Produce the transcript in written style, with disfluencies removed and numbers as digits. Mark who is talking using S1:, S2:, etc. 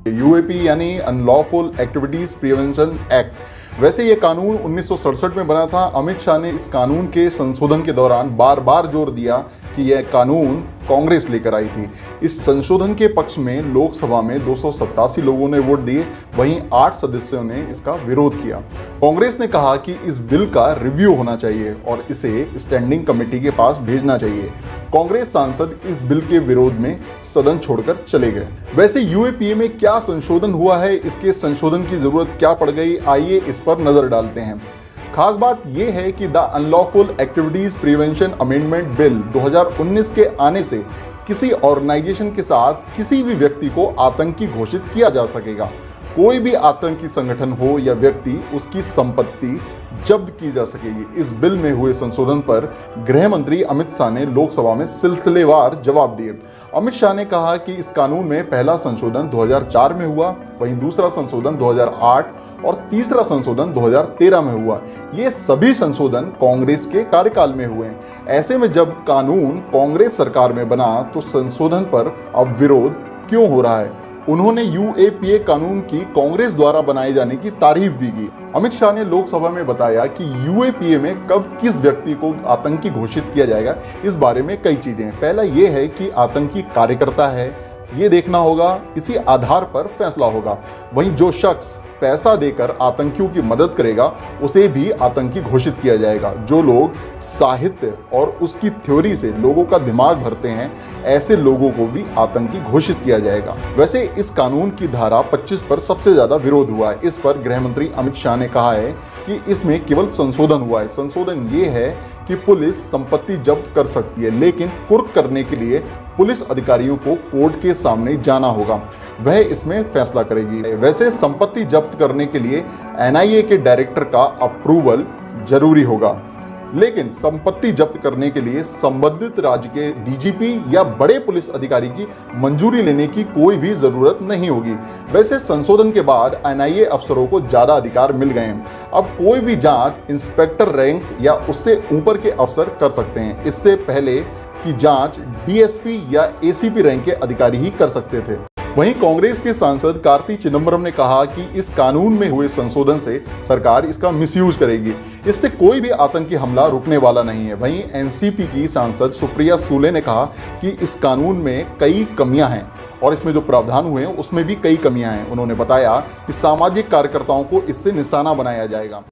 S1: UAP यानी unlawful activities prevention act. वैसे ये कानून 1967 में बना था। अमित शाह ने इस कानून के संशोधन के दौरान बार बार जोर दिया कि यह कानून कांग्रेस लेकर आई थी। इस संशोधन के पक्ष में लोकसभा में 287 लोगों ने वोट दिए, वहीं 8 सदस्यों ने इसका विरोध किया। कांग्रेस ने कहा कि इस बिल का रिव्यू होना चाहिए और इसे स्टैंडिंग कमेटी के पास भेजना चाहिए। कांग्रेस सांसद इस बिल के विरोध में सदन छोड़कर चले गए। वैसे यूएपीए में क्या संशोधन हुआ है, इसके संशोधन की जरूरत क्या पड़ गई, आइए इस पर नजर डालते हैं। खास बात यह है कि the unlawful activities prevention amendment bill 2019 के आने से किसी ऑर्गेनाइजेशन के साथ किसी भी व्यक्ति को आतंकी घोषित किया जा सकेगा। कोई भी आतंकी संगठन हो या व्यक्ति, उसकी संपत्ति जब्त की जा सकेगी। इस बिल में हुए संशोधन पर गृह मंत्री अमित शाह ने लोकसभा में सिलसिलेवार जवाब दिए। अमित शाह ने कहा कि इस कानून में पहला संशोधन 2004 में हुआ, वहीं दूसरा संशोधन 2008 और तीसरा संशोधन 2013 में हुआ। ये सभी संशोधन कांग्रेस के कार्यकाल में हुए हैं। ऐसे में जब कानून कांग्रेस सरकार में बना तो संशोधन पर अब विरोध क्यों हो रहा है? उन्होंने यूएपीए कानून की कांग्रेस द्वारा बनाए जाने की तारीफ भी की। अमित शाह ने लोकसभा में बताया कि यूएपीए में कब किस व्यक्ति को आतंकी घोषित किया जाएगा, इस बारे में कई चीजें। पहला ये है कि आतंकी कार्यकर्ता है, ये देखना होगा, इसी आधार पर फैसला होगा। वहीं जो शख्स पैसा देकर आतंकियों की मदद करेगा उसे भी आतंकी घोषित किया जाएगा। जो लोग साहित्य और उसकी थ्योरी से लोगों का दिमाग भरते हैं, ऐसे लोगों को भी आतंकी घोषित किया जाएगा। वैसे इस कानून की धारा 25 पर सबसे ज्यादा विरोध हुआ है। इस पर गृह मंत्री अमित शाह ने कहा है कि इसमें केवल संशोधन हुआ है। संशोधन ये है कि पुलिस संपत्ति जब्त कर सकती है, लेकिन कुर्क करने के लिए पुलिस अधिकारियों को कोर्ट के सामने जाना होगा, वह इसमें फैसला करेगी। वैसे संपत्ति जब्त करने के लिए एनआईए के डायरेक्टर का अप्रूवल जरूरी होगा, लेकिन संपत्ति जब्त करने के लिए संबंधित राज्य के डीजीपी या बड़े पुलिस अधिकारी की मंजूरी लेने की कोई भी जरूरत नहीं होगी। वैसे संशोधन के बाद एनआईए अफसरों को ज्यादा अधिकार मिल गए हैं। अब कोई भी जांच इंस्पेक्टर रैंक या उससे ऊपर के अफसर कर सकते हैं। इससे पहले की जांच डीएसपी या एसीपी रैंक के अधिकारी ही कर सकते थे। वहीं कांग्रेस के सांसद कार्ति चिदंबरम ने कहा कि इस कानून में हुए संशोधन से सरकार इसका मिसयूज करेगी, इससे कोई भी आतंकी हमला रुकने वाला नहीं है। वहीं एनसीपी की सांसद सुप्रिया सूले ने कहा कि इस कानून में कई कमियां हैं और इसमें जो प्रावधान हुए हैं उसमें भी कई कमियां हैं। उन्होंने बताया कि सामाजिक कार्यकर्ताओं को इससे निशाना बनाया जाएगा।